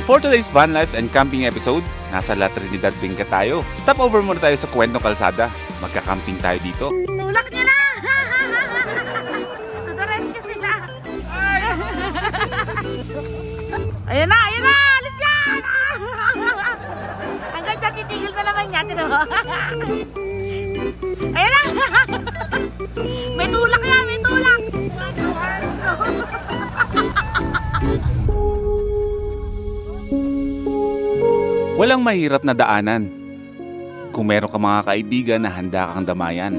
for today's van life and camping episode, nasa La Trinidad Benguet tayo. Stop over muna tayo sa Kwentong Kalsada. Magka-camping tayo dito. Tulak niya na! To the rescue sila! Ayan na! Ayan na! Alis yan! Hanggang dyan titigil na naman niya. Ayan na! May tulak yan! May tulak! Walang mahirap na daanan kung meron ka mga kaibigan na handa kang damayan.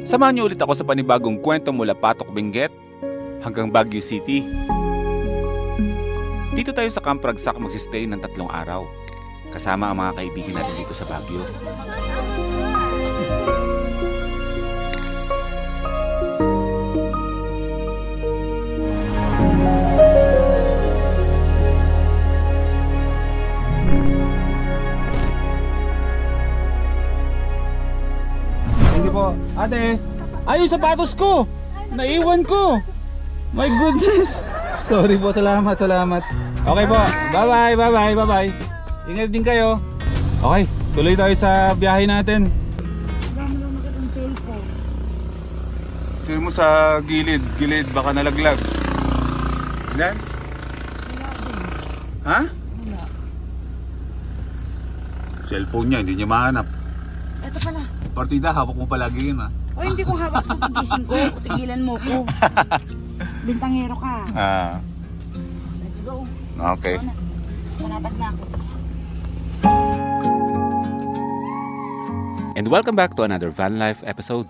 Samahan niyo ulit ako sa panibagong kwento mula Patok, Benguet hanggang Baguio City. Dito tayo sa Camp Ragsak magsistay ng 3 araw kasama ang mga kaibigan natin dito sa Baguio. Ate, ay yung sapatos ko! Naiwan ko! My goodness! Sorry po, salamat. Okay po, bye-bye. Ingat din kayo. Okay, tuloy tayo sa biyahe natin. Tuloy mo sa gilid, baka nalaglag. Ilan? Ha? Cellphone niya, hindi niya mahanap. Ito pala. Partida, hawak mo palagi yun, ha? O hindi ko hawak ko, tigisin ko, tigilan mo ko. Bintangero ka. Let's go. Okay. Manatag na ako. And welcome back to another van life episode.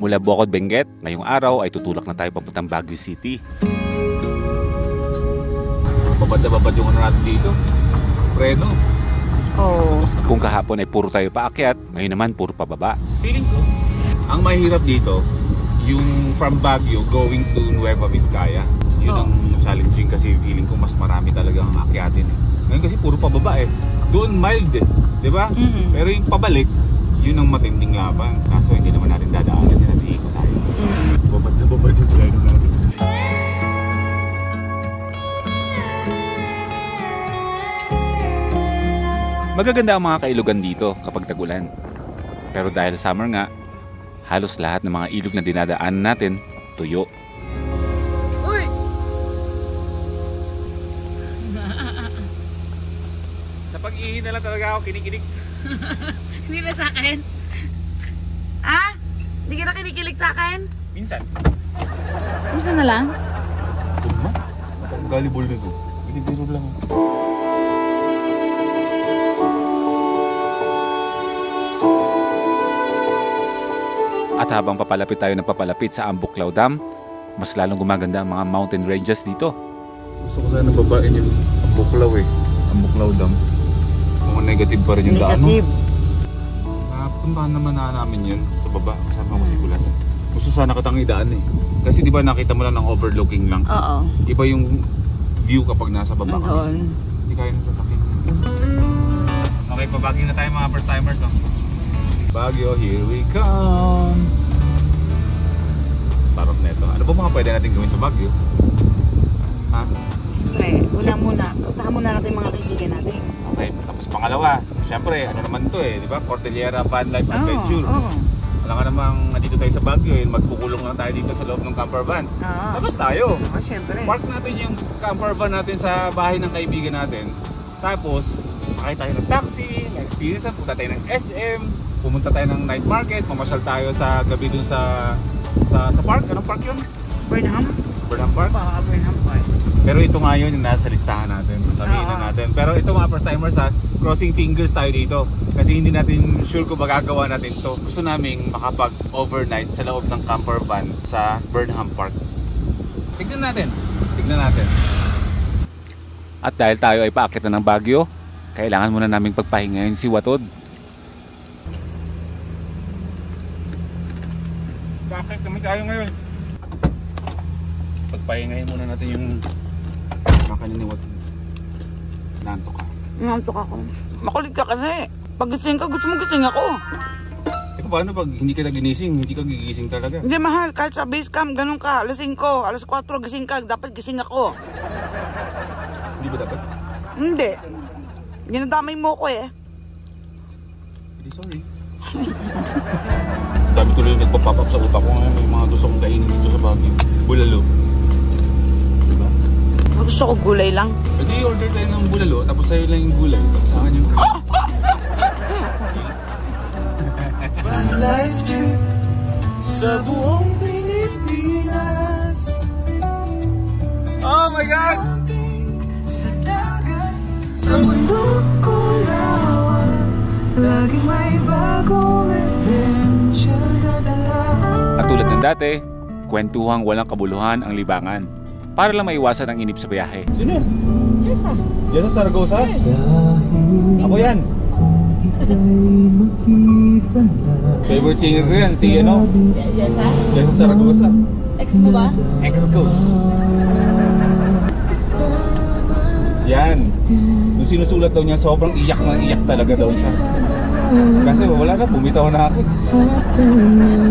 Mula Bocod, Benguet, ngayong araw ay tutulak na tayo papuntang Baguio City. Babad yung ano natin dito. Preno. Oh. Kung kahapon ay puro tayo paakyat, ngayon naman puro pababa. Feeling ko, ang mahirap dito, yung from Baguio going to Nueva Vizcaya. Yun ang challenging kasi feeling ko mas marami talagang akyatin. Ngayon kasi puro pababa eh. Doon mild eh, di ba? Pero yung pabalik, yun ang matinding laban. Kaso hindi naman natin dadaanan, hindi natin ikot tayo. Babad yung tayo natin. Magaganda ang mga kailugan dito kapag tag-ulan. Pero dahil summer nga, halos lahat ng mga ilog na dinadaanan natin, tuyo. Uy! Sa pag-ihi na lang talaga ako kinikilig. Hindi na sa akin. Ah? Hindi ka na kinikilig sa akin? Minsan. Minsan na lang? Ito naman. Ang galibol na ito. Binibiro lang. At habang papalapit tayo ng papalapit sa Ambuklaw Dam, mas lalong gumaganda ang mga mountain ranges dito. Gusto ko sana babain yung Ambuklaw eh. Ambuklaw Dam. Mga negative pa rin yung daan. Negative. Puntahan naman na namin yun sa baba. Kasama ko si Kulas. Gusto sana kitang idaan eh. Kasi di ba nakita mo lang ng overlooking lang. Oo. Iba yung view kapag nasa baba ka mismo. Hindi kaya nasasakit. Okay, pabagyo na tayo mga first timers. Oh. Baguio, here we come! Sarap na ito. Ano ba mga pwede natin gawin sa Baguio? Ha? Siyempre, una muna. Puntahan muna natin mga kaibigan natin. Okay, tapos pangalawa. Siyempre, ano naman to eh, di ba? Cordillera Van Life Adventure. Alam ka namang nandito tayo sa Baguio, magkukulong lang tayo dito sa loob ng camper van. Labas tayo. Siyempre. Park natin yung camper van natin sa bahay ng kaibigan natin. Tapos, sakay tayo ng taxi, na-experience na, punta tayo ng SM, pumunta tayo ng night market, mamasyal tayo sa gabi dun sa park. Anong park yun? Burnham? Burnham Park? Burnham Park. Pero ito nga yun yung nasa listahan natin. Sabihin na natin. Pero ito mga first timers ha, crossing fingers tayo dito. Kasi hindi natin sure kung magagawa natin to. Gusto naming makapag-overnight sa loob ng camper van sa Burnham Park. Tignan natin. At dahil tayo ay paakyat na ng Baguio, kailangan muna naming pagpahingayin si Watod. Bakit kami tayo ngayon? Pagpahingayin muna natin yung makina ni Watod. Nantok ka. Nantok ako. Makulit ka kasi. Pag gising ka, gusto mo gising ako. Eh paano pag hindi ka nagigising, hindi ka gigising talaga? Hindi mahal, kahit sa base camp, ganun ka. Alas 5, alas 4 gising ka. Dapat gising ako. Hindi ba dapat? Hindi. Ginadamay mo ko eh. Hindi, sorry. Dami tuloy nagpa-pop up sa utak ko ngayon. May mga gusto kong kainin dito sa Baguio. Bulalo. Diba? Gusto ko gulay lang. Pwede i-order tayo ng bulalo, tapos sa'yo lang yung gulay. Tapos sa akin yung Life trip sa buong Pilipinas. Oh my God! Sa dagat, sa mundo ko lawak, laging may bagong adventure dadala. At tulad ng dati, kwentuhang walang kabuluhan ang libangan para lang maiwasan ang inip sa biyahe. Sino yan? Yes ah. Jessa Saragosa? Ako yan. Favorite singer ko yan, si ano? Yes ah? Jessa Saragosa. Ex mo ba? Ex ko. Yan. Nung sinusulat daw niya, sobrang iyak na iyak talaga daw siya. Kasi wala na, bumitaw na ako.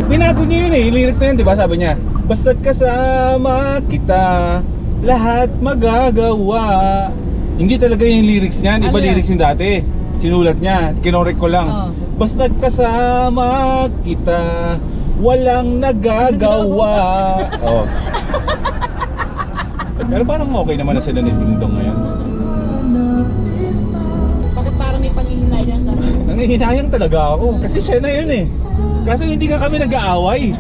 Binago niya yun eh, yung lyrics na yun, di ba? Sabi niya, basta't kasama kita, lahat magagawa. Hindi talaga yung lyrics niyan, iba Ano lyrics yung dati. Sinulat niya, kinorek ko lang. Oh. Basta't kasama kita, walang nagagawa. Oh. Pero parang okay naman na sila ni Ding Dong ngayon. Bakit parang may panghihinayang ka? Nangihinayang talaga ako. Kasi siya na yun eh. Kasi hindi nga kami nag-aaway.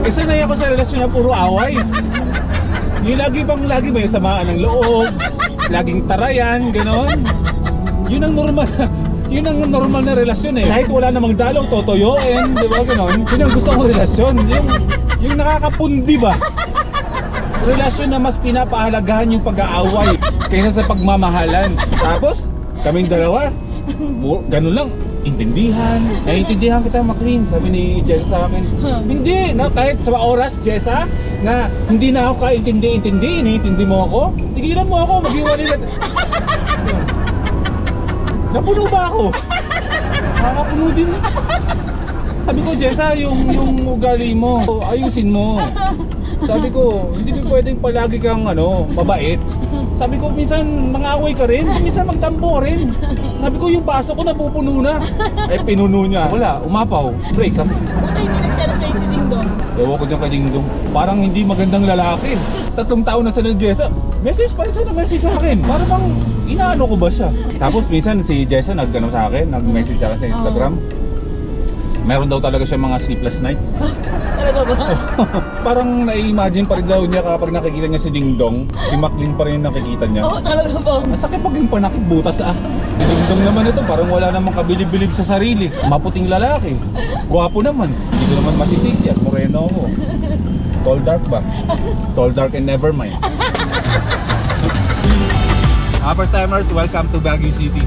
Kasi sanay ako sa relasyon na puro away. Yung lagi ba yung samaan ng loob, laging tarayan, ganon. Yun ang normal na relasyon eh. Kahit wala namang dalong totoyoin, di ba ganon? Yun ang gusto kong relasyon. Yung nakakapundi ba? Relasyon na mas pinapahalagahan yung pag-aaway kaysa sa pagmamahalan. Tapos, kaming dalawa, ganun lang, intindihan. Naiintindihan kita, McLean, sabi ni Jessa sa akin. Hindi, na kahit sa oras, Jessa, na hindi na ako kaintindi-intindi, iniintindi mo ako, tigilan mo ako, mag-iwalay na. Napuno ba ako? Nakakapuno din. Sabi ko, Jessa, yung ugali mo, ayusin mo. Sabi ko, hindi ko pwedeng palagi kang mabait. Sabi ko, minsan mang-away ka rin, minsan magtampo ka rin. Sabi ko, yung baso ko napupuno na. Eh, pinuno niya. Wala, umapaw. Break up. Buti hindi nagselo sa'yo si Ding Dong. Ewan ko dyan kay Ding Dong. Parang hindi magandang lalaki. 3 taon na sila ni Jessa. Message pa rin siya nag-message sa akin. Parang bang inaano ko ba siya? Tapos minsan si Jessa sa akin, nag-message sa akin sa Instagram. Meron daw talaga siya mga sleepless nights. Talaga ba? Parang nai-imagine pa rin daw niya kapag nakikita niya si Ding Dong. Si McLean pa rin yung nakikita niya. Oo, talaga ba? Masakit pag yung panakit butas ah. Si Ding Dong naman ito, parang wala namang kabilib-bilib sa sarili. Maputing lalaki. Gwapo naman. Hindi ko naman masisisi at moreno ako. Tall dark ba? Tall dark and never mind. First timers, welcome to Baguio City.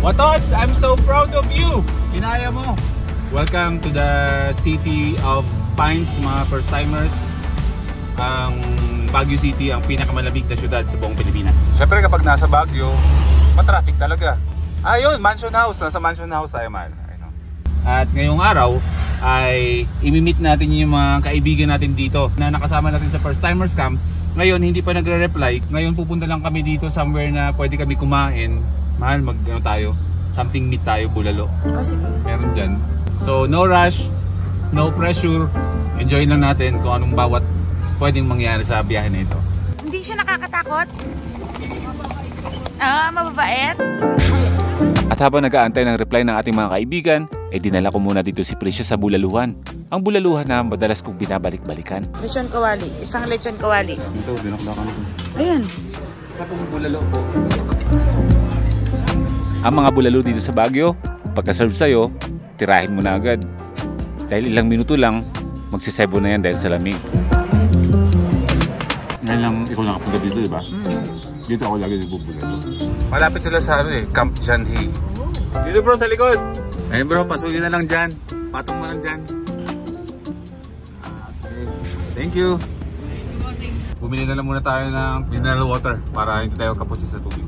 Watot, I'm so proud of you. Kinaya mo. Welcome to the city of pines, mga first timers. Ang Baguio City ang pinakamalamig na syudad sa buong Pilipinas. Siyempre kapag nasa Baguio, matraffic talaga. Ayun, Mansion House. Nasa Mansion House tayo man. At ngayong araw ay imi-meet natin yung mga kaibigan natin dito na nakasama natin sa first timers camp. Ngayon hindi pa nagre-reply. Ngayon pupunta lang kami dito somewhere na pwede kami kumain. Mahal, tayo. Something meat tayo, bulalo. Oh, sige. Meron dyan. So no rush, no pressure. Enjoy lang natin kung anong bawat pwedeng mangyari sa biyahe na ito. Hindi siya nakakatakot? Ah, mababait? At habang nag-aantay ng reply ng ating mga kaibigan, dinala ko muna dito si Priscia sa bulaluhan. Ang bulaluhan na madalas kong binabalik-balikan. Lechon kawali. Isang lechon kawali. Ito, dinakdakan ko. Ayan. Isa pong bulalo po. Ang mga bulalo dito sa Baguio, pagka-serve sa'yo, tirahin mo na agad. Dahil ilang minuto lang, magsisebo na yan dahil sa lamig. Ngayon lang ikaw nakapunta dito, diba? Dito ako lagi nagbubulalo. Malapit sila sa Camp Janhi. Dito bro, sa likod. Ayun bro, pasukin na lang dyan. Patong mo lang dyan. Okay. Thank you. Bumili na lang muna tayo ng mineral water para hindi tayo kapusin sa tubig.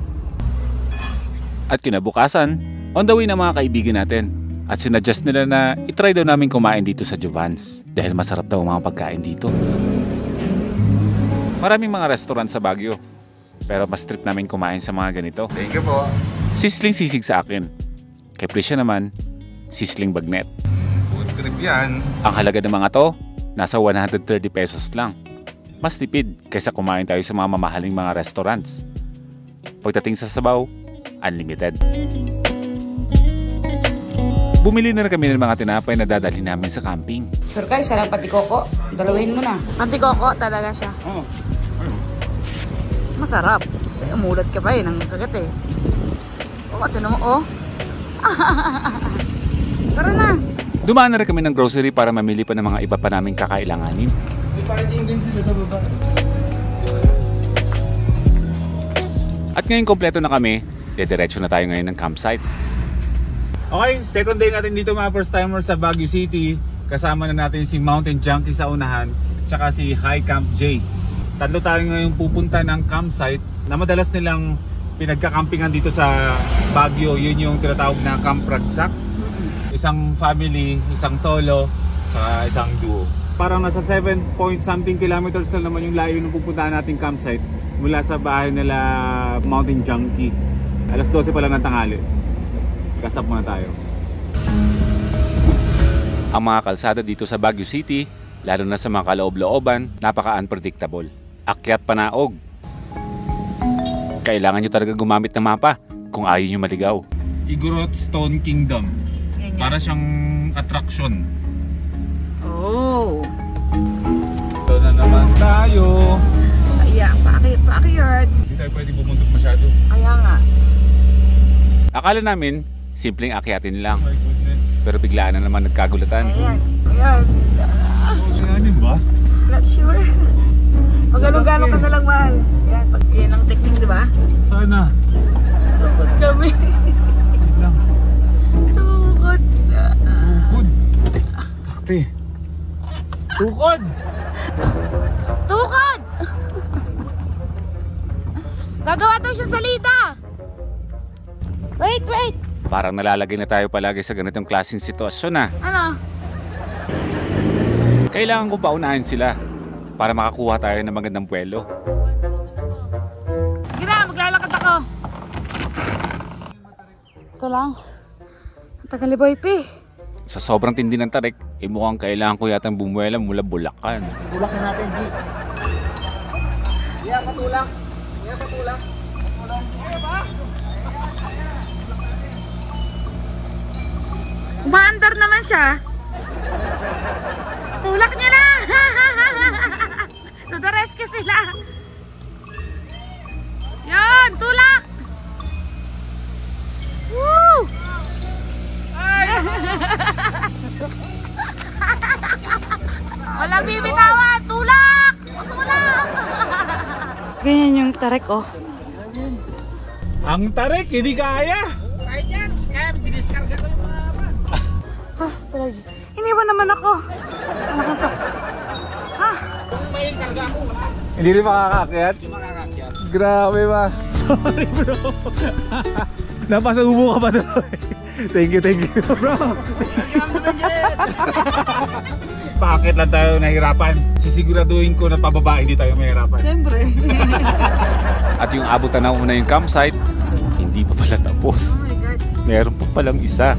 At kinabukasan, on the way na mga kaibigan natin. At sinuggest nila na itry daw namin kumain dito sa Jovans dahil masarap daw ang mga pagkain dito. Maraming mga restaurant sa Baguio, pero mas trip namin kumain sa mga ganito. Thank you po. Sisling sisig sa akin. Kay Prisya naman, sisling bagnet. Food trip yan. Ang halaga ng mga to, nasa 130 pesos lang. Mas tipid kaysa kumain tayo sa mga mamahaling mga restaurants. Pagdating sa sabaw, unlimited. Bumili na kami ng mga tinapay na dadalhin namin sa camping. Sure ka, isa lang pati koko. Dalawin mo na. Pati koko talaga siya. Oh. Masarap. Kasi umulat ka pa eh, ng kagat eh. O, tinan mo, oh. Tara na. Dumaan na rin kami ng grocery para mamili pa ng mga iba pa naming kakailanganin. May parking din sila sa baba. At ngayon kompleto na kami, dediretso na tayo ngayon ng campsite. Okay, second day natin dito mga first timers sa Baguio City. Kasama na natin si Mountain Junkie sa unahan, tsaka si High Camp J. Tatlo tayo ngayon pupunta ng campsite na madalas nilang pinagkakampingan dito sa Baguio. Yun yung tinatawag na Camp Ragsak. Isang family, isang solo, tsaka isang duo. Parang nasa 7 point something kilometers lang naman yung layo ng pupuntahan nating campsite mula sa bahay nila Mountain Junkie. Alas 12 pa lang ng tanghali. Kasap muna tayo. Ang mga kalsada dito sa Baguio City, lalo na sa mga kaloob-looban, napaka-unpredictable. Akyat panaog. Kailangan nyo talaga gumamit ng mapa kung ayaw nyo maligaw. Igorot Stone Kingdom. Para siyang attraction. Oh. Ito na naman tayo. Ayan, backyard. Hindi tayo pwede bumuntot masyado. Kaya nga. Akala namin, simpleng akyatin lang. My goodness. Pero biglaan na naman nagkagulatan. Ayan. Ayan. Kayanin ba? Not sure. Pag gano'n ka na lang, mahal. Ayan, pag yan ang technique, di ba? Sana. Tukod kami. Wait lang. Tukod. Tukod. Takti. Tukod! Tukod! Gagawa daw siya salida. Wait. Parang nalalagay na tayo palagi sa ganitong klaseng sitwasyon na. Ano? Kailangan ko paunahin sila para makakuha tayo ng magandang puwelo. Gira, maglalakad ako. Ito lang. Ang tagal ni Boy P. Sa sobrang tindi ng tarik, mukhang kailangan ko yatang bumuela mula Bulacan. Tulak na natin, G. Yeah, patulak. Yeah, patulak. Umaandar naman siya. Tulak niya na. To the rescue sila. Yan, tulak. Woo! Walang bibitawan. Tulak! Tulak! Ganyan yung tarik, oh. Ang tarik, hindi kaya! Ah, talaga. Iniwan naman ako. Anak na to. Hindi rin makakakyat? Hindi makakakyat. Grabe ba? Sorry bro. Napasubo ka pa doon. Thank you bro. Bakit lang tayo nahirapan? Sisiguraduhin ko na pababa hindi tayo mahirapan. Siyempre. At yung abutan na una yung campsite, hindi pa pala tapos. Oh my God. Meron pa palang isa.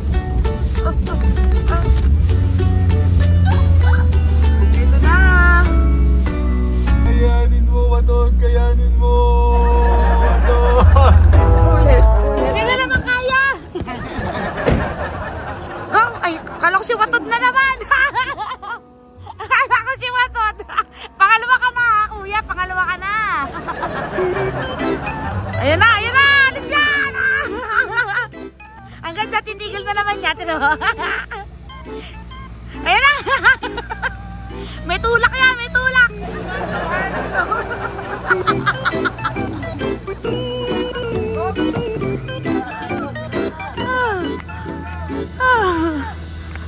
Ito na. Kayanin mo, Waton! Kayanin mo! Waton! Ulit. Hindi na naman kaya. Go! Ay, kala ko si Watod na naman. Akala ko si Watod. Pangalawa ka na, kuya. Pangalawa ka na. Ayan na. Alis yan. Hanggang dyan, tindigil na naman niya. Ayan na. May tulak yan, may tulak.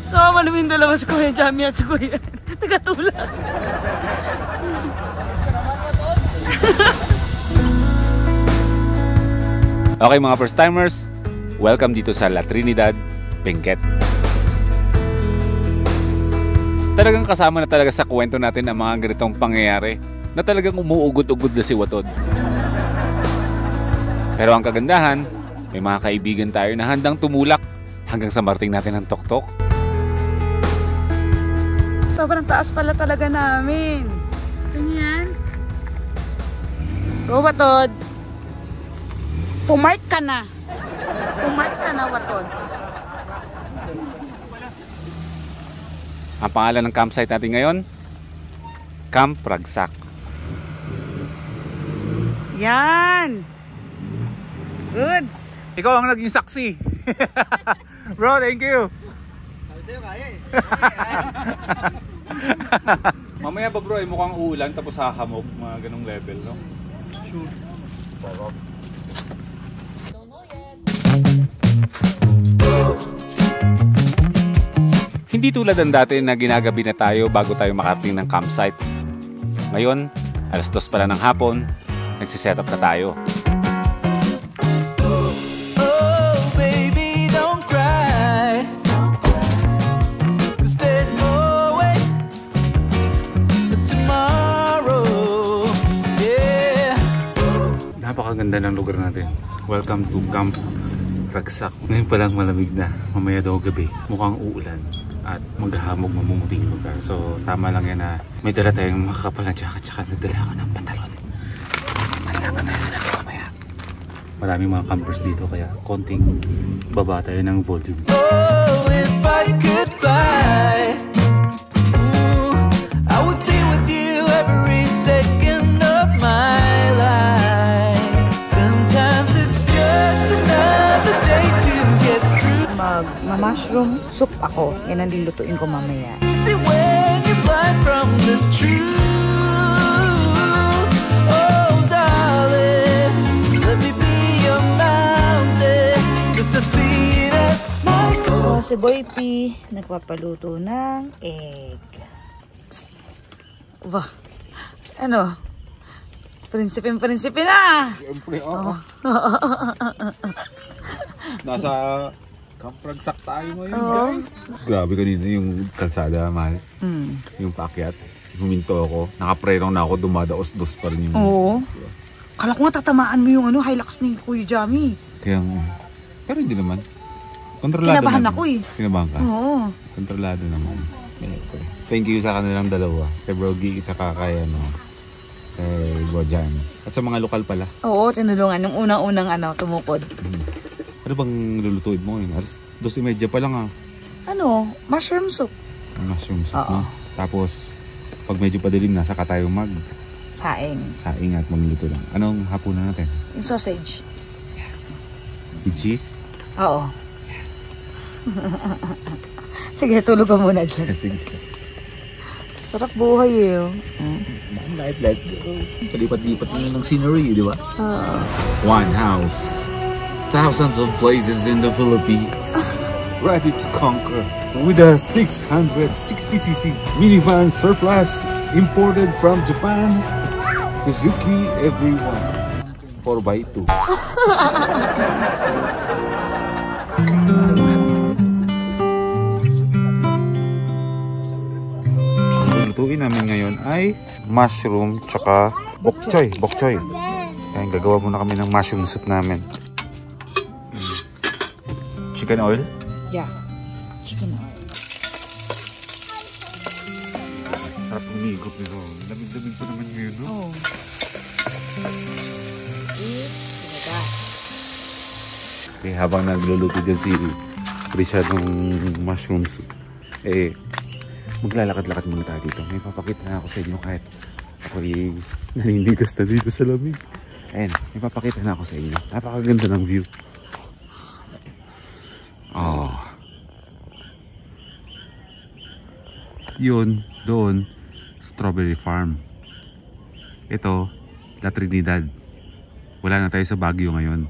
Kawawa naman yung dalawa si Kuya Jamie at si Kuya. Tagatulak. Okay mga first timers, welcome dito sa La Trinidad, Benguet. Talagang kasama na talaga sa kwento natin ang mga ganitong pangyayari na talagang umuugod-ugod na si Watod. Pero ang kagandahan, may mga kaibigan tayo na handang tumulak hanggang sa marating natin ang tuktok. Sobrang taas pala talaga namin. Ganyan. Go, Watod. Pumark ka na. Pumark ka na, Watod. Ang pangalan ng campsite natin ngayon, Camp Ragsak. Yan. Goods. Ikaw ang naging saksi. Bro, thank you. Sabi sa'yo, kaya eh. Mamaya ba bro, mukhang uulan tapos hahamog, mga ganong level, no? Sure. Hindi tulad ng dati na ginagabi na tayo bago tayo makarating ng campsite. Ngayon, alas 2 pala ng hapon, nagsiset up na tayo. Oh, baby, don't cry. 'Cause there's always tomorrow. Yeah. Napakaganda ng lugar natin. Welcome to Camp Ragsak. Ngayon pa lang malamig na. Mamaya daw gabi, mukhang uulan at maghahamog, mamumuting lugar. So tama lang yan na may dala tayong makakapal na jacket tsaka nagdala ako ng pantalon. Manlaban tayo sa natin mamaya. Maraming mga campers dito kaya konting baba tayo ng volume. Oh, if I could fly, ooh, I would be with you every second of my life. Sometimes it's just another day to get through. Mushroom soup ako. Yan ang lulutuin ko mamaya. Easy when you're blind from the truth. Oh, darling, let me be your mountain. 'Cause I see it as my goal. Si Boy P, nagpapaluto ng egg. Ba, ano? Prinsipe na! Siyempre, oo. Nasa Camp Ragsak tayo ngayon, guys. Grabe kanina yung kalsada, mahal. Yung paakyat. Huminto ako. Nakaprerong na ako, dumadaos-dos pa rin yung... Oo. Kala ko nga tatamaan mo yung Hilux ni Kuya Jamie. Kaya pero hindi naman. Kontrolado Kinabahan naman. ako eh. Kinabahan ka? Oo. Kontrolado naman. Thank you sa kanilang dalawa. Kay Brogy at saka kay Bojan. At sa mga lokal pala. Oo, tinulungan. Yung unang-unang tumukod. Ano bang lulutuin mo yun? Alas 2:30 pa lang Mushroom soup. Mushroom soup, Oo. no? Tapos, pag medyo padilim na, saka tayo Saing at magluluto lang. Anong hapunan natin? Yung sausage. With cheese? Oo. Sige, tulog ka muna dyan. Sige. Sarap buhay eh. Life, let's go. Palipat-lipat na ng scenery, di ba? One house. Thousands of places in the Philippines. Ready to conquer. With a 660cc minivan surplus imported from Japan. Suzuki everyone. 4x2. Lutuin namin ngayon ay mushroom tsaka bok choy. Kaya gagawa muna kami ng mushroom soup namin. Chicken oil? Yeah. Chicken oil. Sarap umigop nito. Lamig-lamig pa naman ngayon, no? Oo. Okay, habang nagluluto dyan si Risha ng mushroom soup, maglalakad-lakad muna tayo dito. May papakita na ako sa inyo kahit ako'y naninigas na dito sa lamig. Ayan, may papakita na ako sa inyo. Napakaganda ng view. Oh. Yun, doon, strawberry farm. Ito, La Trinidad. Wala na tayo sa Baguio ngayon.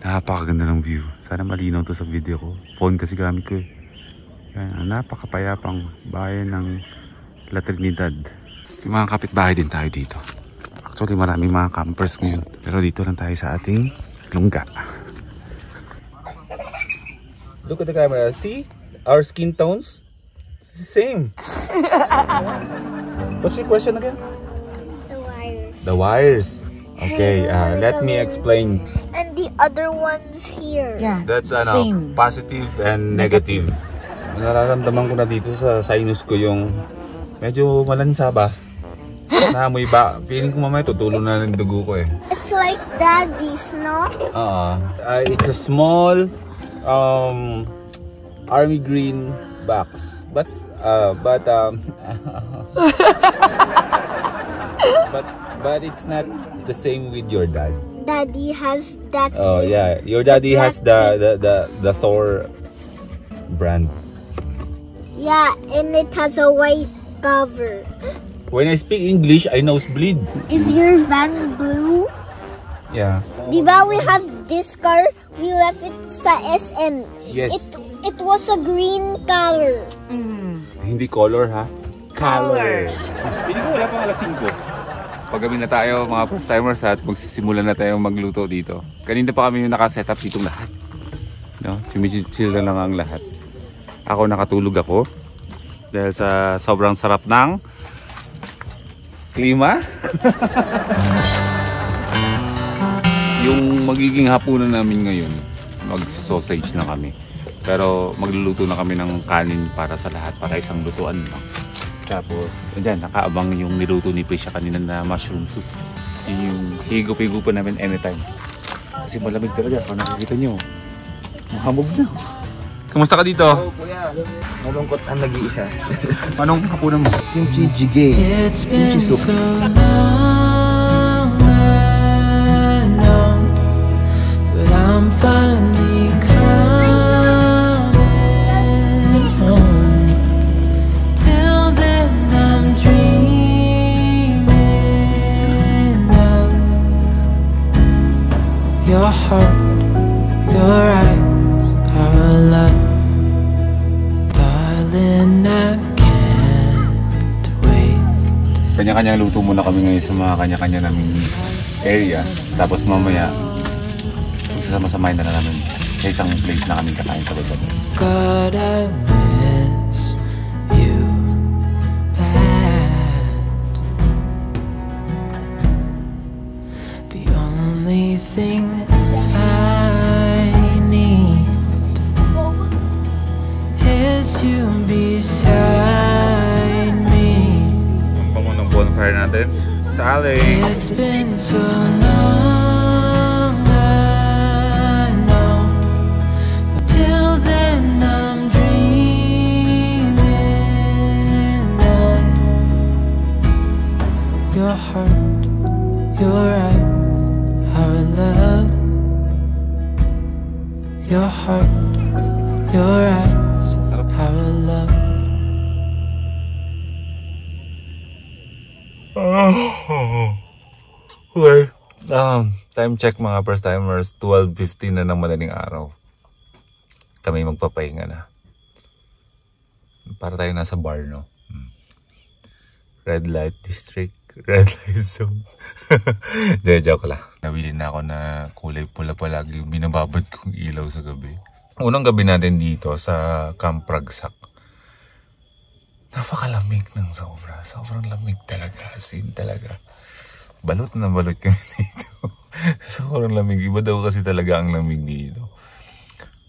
Napakaganda ng view. Sana malinaw to sa video ko. Phone kasi gamit ko eh. Yan, napakapayapang bayan ng La Trinidad. Yung mga kapitbahay din tayo dito. Actually maraming mga campers ngayon. Pero dito lang tayo sa ating lungga. Look at the camera. See our skin tones? Same. What's your question again? The wires. The wires. Okay, let me explain. And the other one's here. Yeah. That's same. positive and negative. Nararamdaman ko na dito sa sinus ko yung medyo malansa ba? Naamoy ba? Feeling ko mamaya tutulo na ng dugo ko eh. It's like daddy's, no? It's a small army green box. But it's not the same with your dad. Daddy has that. Oh yeah, your daddy has the Thor brand. Yeah, and it has a white cover. When I speak English, I nosebleed. Is your van blue? Yeah. Diba we have this car? We left it sa SM. Yes. It was a green color. Hindi color ha? Color. Pili ko wala pang alas 5. Paggabi na tayo mga first timers at magsisimula na tayong magluto dito. Kanina pa kami yung nakasetup ditong lahat. No? Chimichill na lang ang lahat. Ako nakatulog ako. Dahil sa sobrang sarap ng klima. Yung magiging hapunan namin ngayon, mag-sausage na kami. Pero magluluto na kami ng kanin para sa lahat, para isang lutuan lang. Tapos, dyan, nakaabang yung niluto ni Prisha kanina na mushroom soup. Yun yung higup-higupan namin anytime. Kasi malamig talaga, kung nakikita nyo. Mahamog na. Kamusta ka dito? Oh, kuya. Malungkot ang nag-iisa. Anong hapunan mo? Kimchi jjigae. It's been Kimchi soup. so long, I know, but I'm finally coming home. Till then I'm dreaming of your heart, your eyes, our love. Darling, I can't wait. Kanya-kanyang luto muna kami ngayon sa mga kanya-kanya naming area. Tapos mamaya, magsasama-samahin na namin sa isang place na kami kakain sa baba. God, I miss you bad. The only thing I need is you beside me. Ang pango ng bonfire natin. Sally! It's been so long, I know. But till then I'm dreaming of your heart, your eyes, our love. Your heart, your eyes, our love. Okay. Time check mga first timers, 12:15 na ng madaling araw. Kami magpapahinga na. Para tayo nasa bar, no? Red light district, red light zone. Joke lang. Nawili na ako na kulay pula palagi yung binababad kong ilaw sa gabi. Unang gabi natin dito sa Camp Ragsak. Napakalamig ng sobra. Sobrang lamig talaga. Asin talaga. Balot na balot kami dito. Sobrang lamig. Iba daw kasi talaga ang lamig dito.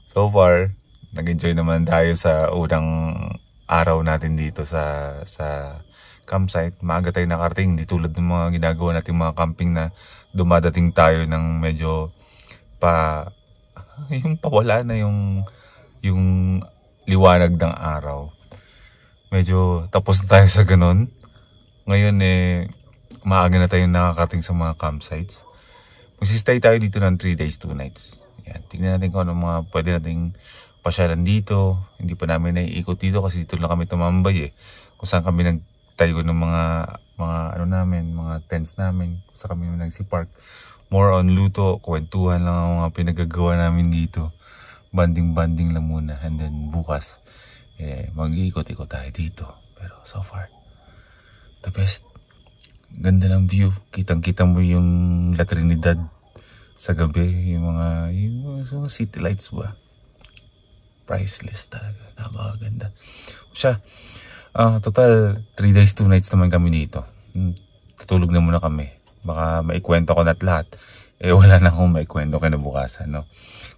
So far, nag-enjoy naman tayo sa unang araw natin dito sa campsite. Maaga tayo nakarating. Di tulad ng mga ginagawa natin mga camping na dumadating tayo ng medyo yung pawala na yung liwanag ng araw. Medyo tapos na tayo sa ganun. Ngayon maaga na tayo nakakating sa mga campsites. Magsistay tayo dito ng 3 days, 2 nights. Yan. Tignan natin kung ano mga pwede nating pasyalan dito. Hindi pa namin naiikot dito kasi dito lang kami tumambay Kung saan kami nagtayo ng mga tents namin. Kung saan kami nagsipark. More on luto, kwentuhan lang ang mga pinagagawa namin dito. Banding-banding lang muna. And then bukas, mag-iikot-ikot tayo dito. Pero so far, the best. Ganda ng view. Kitang-kita mo yung La Trinidad sa gabi. Yung mga city lights ba? Priceless talaga. Napakaganda. Siya, total 3 days, 2 nights naman kami dito. Tutulog na muna kami. Baka maikwento ko na't lahat. Wala na akong maikwento kinabukasan, no?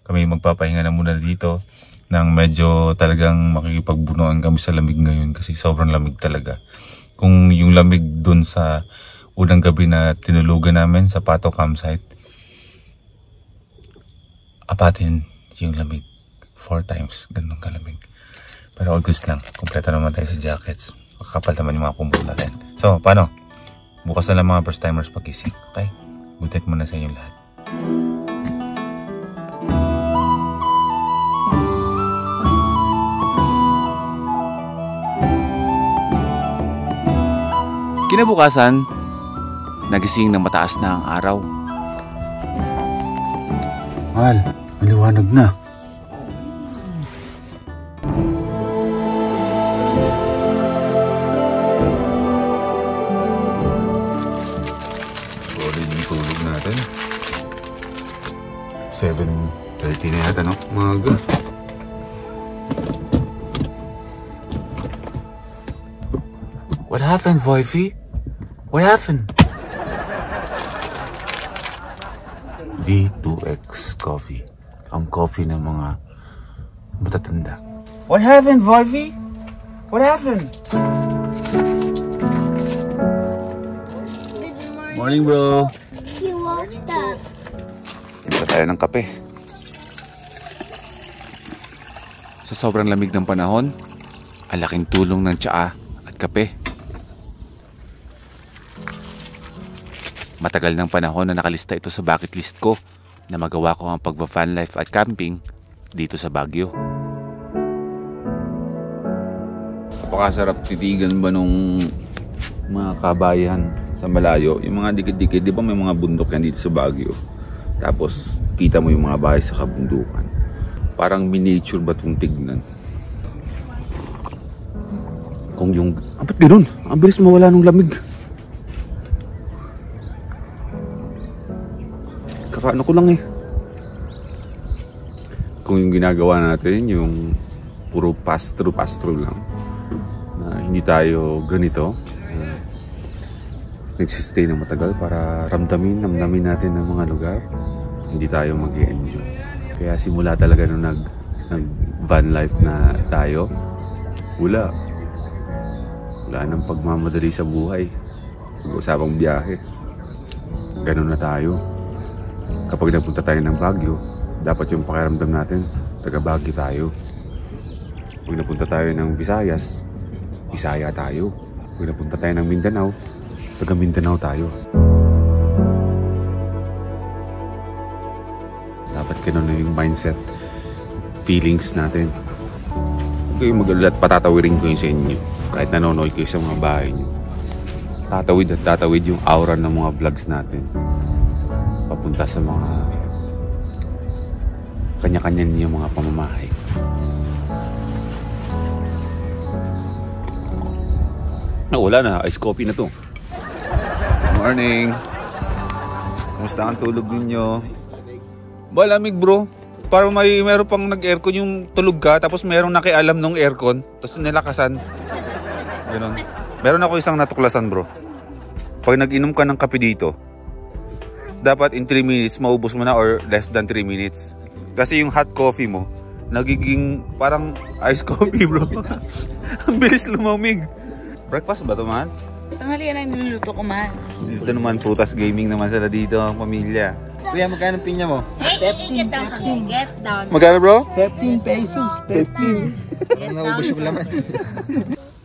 Kami magpapahinga na muna dito nang medyo talagang makikipagbunuan kami sa lamig ngayon kasi sobrang lamig talaga. Kung yung lamig dun sa unang gabi na tinulugan namin sa Pato campsite, apatin yung lamig 4 times, ganun kalamig. Pero all goods lang, kompleto naman tayo sa jackets. Makakapal naman yung mga kumbol natin. So, paano? Bukas na lang mga first timers pagising, okay? Good night muna sa inyong lahat. Kinabukasan, nagising ng mataas na ang araw. Mahal, maliwanag na. Solid yung tulog natin. 7:30 na yata, no? Umaga. What happened, Voify? What happened? V2X Coffee. Ang coffee ng mga matatanda. What happened, Voify? What happened? Good Morning, bro. He woke up. Iba tayo ng kape. Sa sobrang lamig ng panahon, ang laking tulong ng tsaa at kape. Matagal ng panahon na nakalista ito sa bucket list ko na magawa ko ang pagba-van life at camping dito sa Baguio. Napakasarap titigan ba nung mga kabayan sa malayo. Yung mga dikit-dikit, di ba may mga bundok yan dito sa Baguio? Tapos kita mo yung mga bahay sa kabundukan. Parang miniature ba itong tignan? Kung yung... ba't ganun? Ang bilis mawala ng lamig. Kakaano ko lang eh. Kung yung ginagawa natin, yung puro pass-through lang. Na hindi tayo ganito. Nagsistay na matagal para namdamin natin ng mga lugar. Hindi tayo mag-i-enjoy. Kaya simula talaga nung nag-van life na tayo, wala nang pagmamadali sa buhay. Pag-usapang biyahe. Ganun na tayo. Kapag nagpunta tayo ng Baguio, dapat yung pakiramdam natin, taga Baguio tayo. Pag napunta tayo ng Visayas, Bisaya tayo. Pag napunta tayo ng Mindanao, taga Mindanao tayo. Dapat ganun na yung mindset, feelings natin. Huwag kayong mag-alala at patatawirin ko yun sa inyo. Kahit nanonood kayo sa mga bahay nyo. Tatawid at tatawid yung aura ng mga vlogs natin. Papunta sa mga kanya-kanya niyong mga pamamahay. Wala na, ice coffee na to. Morning. Kumusta ang tulog ninyo? Malamig, bro. Parang meron pang nag-aircon yung tulog ka, tapos merong nakialam nung aircon, tapos nilakasan. Ganun. Meron ako isang natuklasan, bro. Pag nag-inom ka ng kape dito, dapat in 3 minutes maubos mo na or less than 3 minutes. Kasi yung hot coffee mo, nagiging parang ice coffee, bro. Ang bilis lumamig. Breakfast ba ito, man? Tanghalian lang niluluto ko, man. Dito naman, putas gaming naman sila dito, ang pamilya. Kuya, magkano pinya mo? Get down. Get down. Magkano, bro? 15 pesos. 15. Parang naubos yung laman.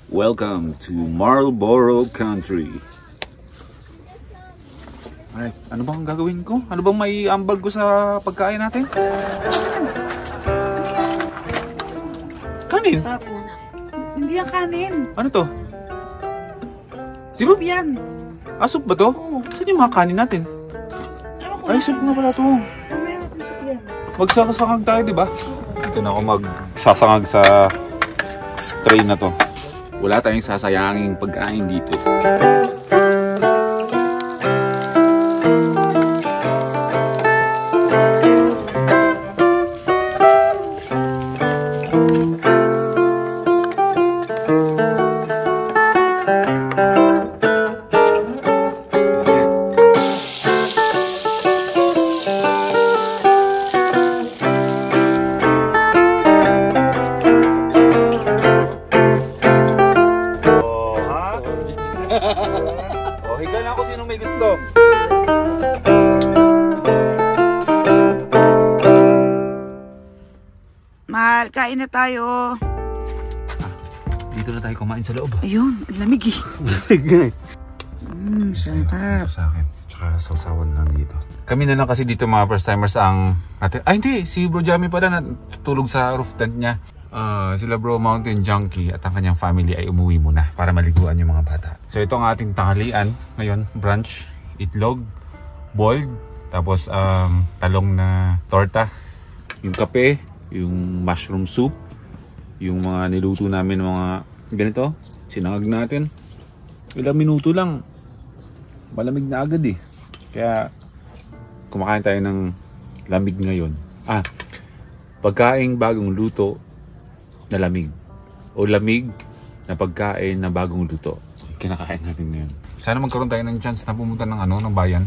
Welcome to Marlboro Country. Alright, ano bang gagawin ko? Ano bang may ambag ko sa pagkain natin? Kanin? Hindi yan kanin. Ano to? Soup yan. Soup ba to? Oo. Saan yung mga kanin natin? Ewan ko Ay, lang. soup nga pala to. Meron yung soup yan. Magsasangag tayo, di ba? Dito na ako magsasangag sa tray na to. Wala tayong sasayanging pagkain dito. O, higa na ako sino may gusto. Mahal, kain na tayo. Dito na tayo kumain sa loob. Ayun, ang lamig eh. Sarap. Sa akin. Tsaka sausawan lang dito. Kami na lang kasi dito mga first timers ang natin. Ay hindi, si Bro Jamie pala natutulog sa roof tent niya. Sila Bro Mountain Junkie at ang kanyang family ay umuwi muna para maliguan yung mga bata. So ito ang ating tanghalian ngayon, brunch, itlog, boiled, tapos talong na torta, yung kape, yung mushroom soup, yung mga niluto namin mga ganito, sinangag natin. Ilang minuto lang, malamig na agad eh. Kaya kumakain tayo ng lamig ngayon. Pagkain bagong luto na lamig. O lamig na pagkain na bagong luto. Kinakain natin ngayon. Sana magkaroon tayo ng chance na pumunta ng ng bayan.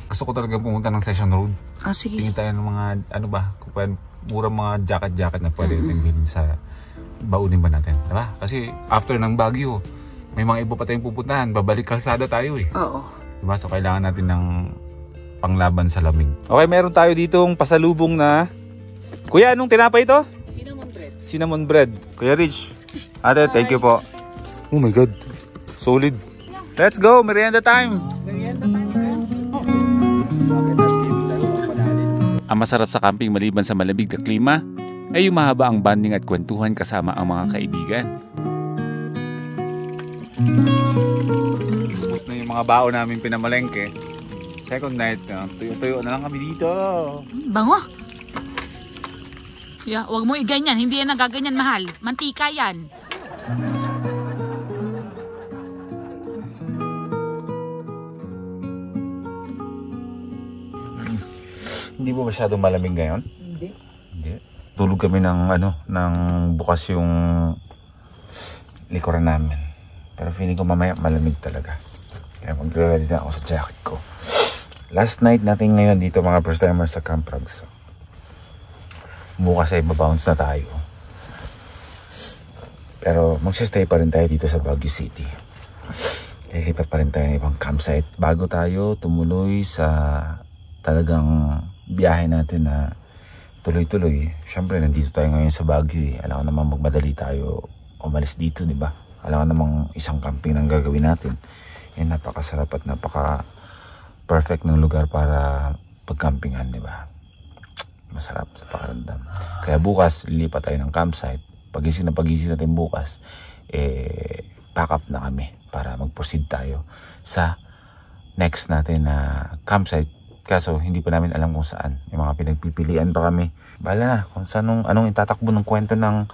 Gusto ko talaga pumunta ng Session Road. Sige. Tingin tayo ng mga kung pwede, murang mga jacket na pwede natin bilhin sa baunin ba natin, diba? Kasi after ng Baguio, may mga iba pa tayong pupuntahan, babalik kalsada tayo eh. Oo. Diba? So kailangan natin ng panglaban sa lamig. Okay, meron tayo ditong pasalubong na Kuya, anong tinapay ito? Cinnamon bread. Cinnamon bread. Kuya Rich. Ate, thank you po. Oh my God. Solid. Let's go, merienda time. Ang masarap sa camping maliban sa malamig na klima ay yung mahaba ang bonding at kwentuhan kasama ang mga kaibigan. Tapos na yung mga bao namin pinamalengke. Second night, tuyo-tuyo na lang kami dito. Bango. Yeah, wag mo iganyan, hindi yan nagaganyan, mahal. Mantika yan. Hindi ba masyadong malamig ngayon? Hindi. Tulog kami ng ng bukas yung likuran namin. Pero feeling ko mamaya malamig talaga. Kaya mag-ready na ako sa jacket ko. Last night natin ngayon dito mga first timers sa Camp Rugs. Bukas ay babounce na tayo. Pero magsistay pa rin tayo dito sa Baguio City. Lilipat pa rin tayo ng ibang campsite bago tayo tumuloy sa talagang biyahe natin na tuloy-tuloy. Siyempre nandito tayo ngayon sa Baguio eh. Alam ko namang magmadali tayo umalis dito, di ba? Alam ko namang isang camping nang gagawin natin. Eh, napakasarap at napaka-perfect ng lugar para pag-campingan, di ba? Masarap sa pakiramdam. Kaya bukas, lilipat tayo ng campsite. Pagising natin bukas, pack up na kami para mag-proceed tayo sa next natin na campsite. Kaso, hindi pa namin alam kung saan. Yung mga pinagpipilian pa kami. Bahala na kung saan anong itatakbo ng kwento ng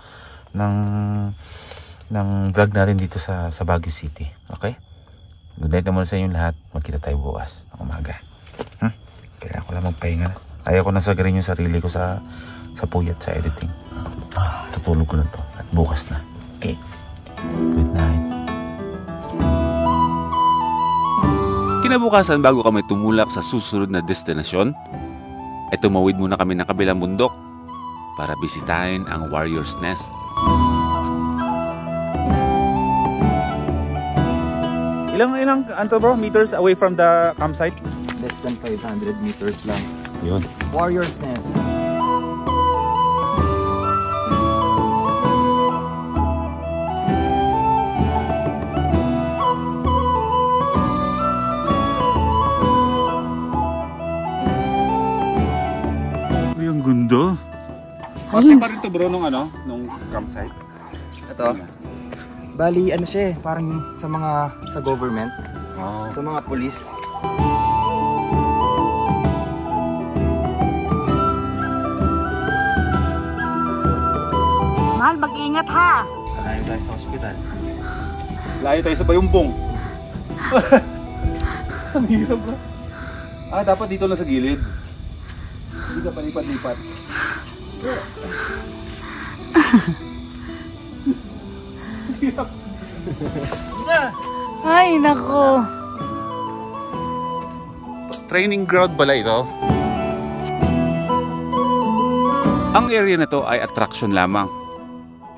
vlog natin dito sa Baguio City. Okay? Good night na muna sa inyong lahat. Magkita tayo bukas ng umaga. Kailangan ko lang magpahinga na. Ayaw ko nasagarin yung sarili ko sa puyat sa editing. Tutulog ko lang to at bukas na. Okay? Good night. Kinabukasan bago kami tumulak sa susunod na destinasyon, ay tumawid muna kami ng kabilang bundok para bisitahin ang Warrior's Nest. Ilang bro, meters away from the campsite? Less than 500 meters lang. Yun. Warrior's Nest. Ay, ang ganda. Parte pa rin to bro nung campsite. Ito. Bali, siya eh, parang sa government, sa mga police. Mahal, mag-ingat ha. Kalayo tayo sa ospital. Layo tayo sa Bayumbong. Ang hirap bro. Dapat dito lang sa gilid. Hindi ka palipat-lipat. Ay, nako. Training ground pala ito. Ang area na to ay attraction lamang.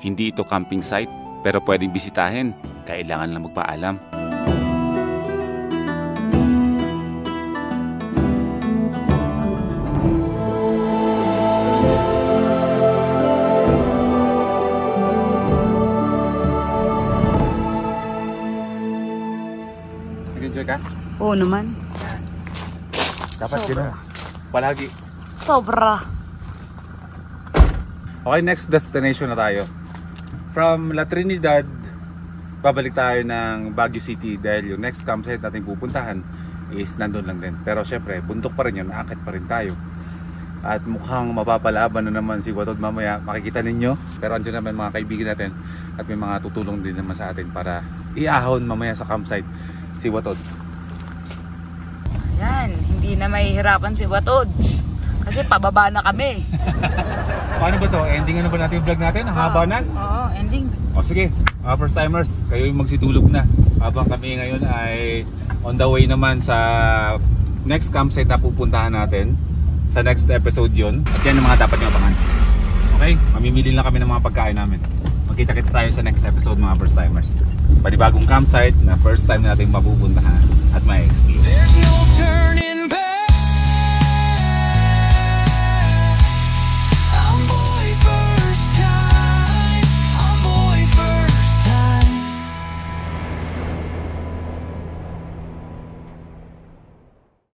Hindi ito camping site, pero pwedeng bisitahin. Kailangan lang magpaalam. Nag-enjoy ka? Oo naman. Dapat Sobra. gano'n. Palagi. Sobra. Okay, next destination na tayo. From La Trinidad, babalik tayo ng Baguio City dahil yung next campsite natin pupuntahan is nandun lang din. Pero syempre, bundok pa rin yun, aakit pa rin tayo. At mukhang mapapalaban na naman si Watod mamaya, makikita ninyo. Pero andyan naman mga kaibigan natin at may mga tutulong din naman sa atin para iahon mamaya sa campsite si Watod. Yan, hindi na mahihirapan si Watod. Kasi pababa na kami. Paano ba to? Ending na ba natin yung vlog natin? Ang haba na? Oo, ending. O sige, mga first timers, kayo yung magsitulog na. Habang kami ngayon ay on the way naman sa next campsite na pupuntahan natin. Sa next episode yun. At yan ang mga dapat nyo abangan. Okay? Mamimili lang kami ng mga pagkain namin. Magkita-kita tayo sa next episode mga first timers. Panibagong campsite na first time natin mapupuntahan at may experience. There's no turning